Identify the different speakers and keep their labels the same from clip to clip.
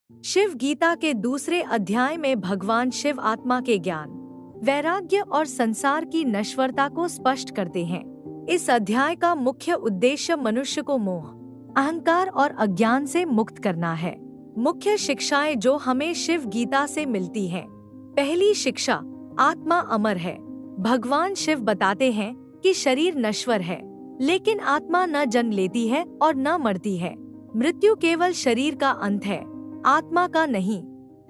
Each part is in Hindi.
Speaker 1: शिव गीता के दूसरे अध्याय में भगवान शिव आत्मा के ज्ञान, वैराग्य और संसार की नश्वरता को स्पष्ट करते हैं। इस अध्याय का मुख्य उद्देश्य मनुष्य को मोह, अहंकार और अज्ञान से मुक्त करना है। मुख्य शिक्षाएं जो हमें शिव गीता से मिलती हैं। पहली शिक्षा, आत्मा अमर है। भगवान शिव बताते हैं कि शरीर नश्वर है, लेकिन आत्मा न जन्म लेती है और न मरती है। मृत्यु केवल शरीर का अंत है, आत्मा का नहीं।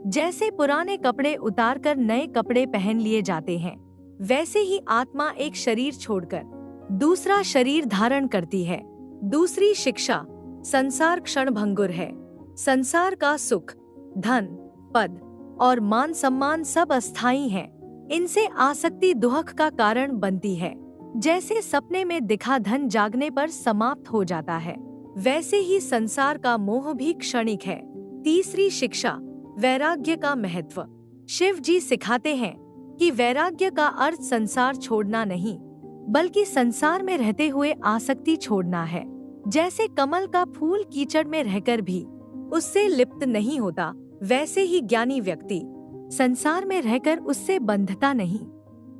Speaker 1: जैसे पुराने कपड़े उतारकर नए कपड़े पहन लिए जाते हैं, वैसे ही आत्मा एक शरीर छोड़कर दूसरा शरीर धारण करती है। दूसरी शिक्षा, संसार क्षणभंगुर है। संसार का सुख, धन, पद और मान सम्मान सब अस्थायी हैं। इनसे आसक्ति दुख का कारण बनती है। जैसे सपने में दिखा धन जागने पर समाप्त हो जाता है, वैसे ही संसार का मोह भी क्षणिक है। तीसरी शिक्षा, वैराग्य का महत्व। शिव जी सिखाते हैं कि वैराग्य का अर्थ संसार छोड़ना नहीं, बल्कि संसार में रहते हुए आसक्ति छोड़ना है। जैसे कमल का फूल कीचड़ में रहकर भी उससे लिप्त नहीं होता, वैसे ही ज्ञानी व्यक्ति संसार में रहकर उससे बंधता नहीं।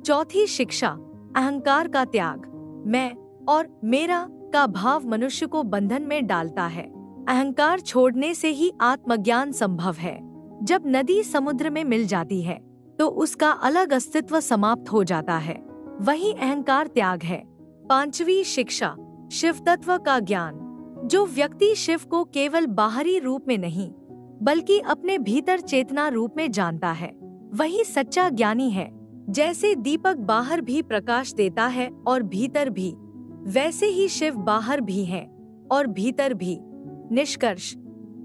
Speaker 1: चौथी शिक्षा, अहंकार का त्याग। मैं और मेरा का भाव मनुष्य को बंधन में डालता है। अहंकार छोड़ने से ही आत्मज्ञान संभव है। जब नदी समुद्र में मिल जाती है तो उसका अलग अस्तित्व समाप्त हो जाता है, वही अहंकार त्याग है। पांचवी शिक्षा, शिव तत्व का ज्ञान। जो व्यक्ति शिव को केवल बाहरी रूप में नहीं, बल्कि अपने भीतर चेतना रूप में जानता है, वही सच्चा ज्ञानी है। जैसे दीपक बाहर भी प्रकाश देता है और भीतर भी, वैसे ही शिव बाहर भी हैं और भीतर भी। निष्कर्ष,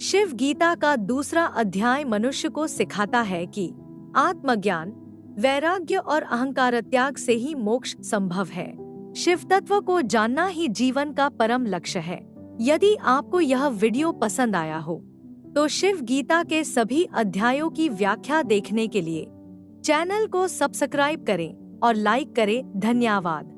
Speaker 1: शिव गीता का दूसरा अध्याय मनुष्य को सिखाता है कि आत्मज्ञान, वैराग्य और अहंकार त्याग से ही मोक्ष संभव है। शिव तत्व को जानना ही जीवन का परम लक्ष्य है। यदि आपको यह वीडियो पसंद आया हो तो शिव गीता के सभी अध्यायों की व्याख्या देखने के लिए चैनल को सब्सक्राइब करें और लाइक करें। धन्यवाद।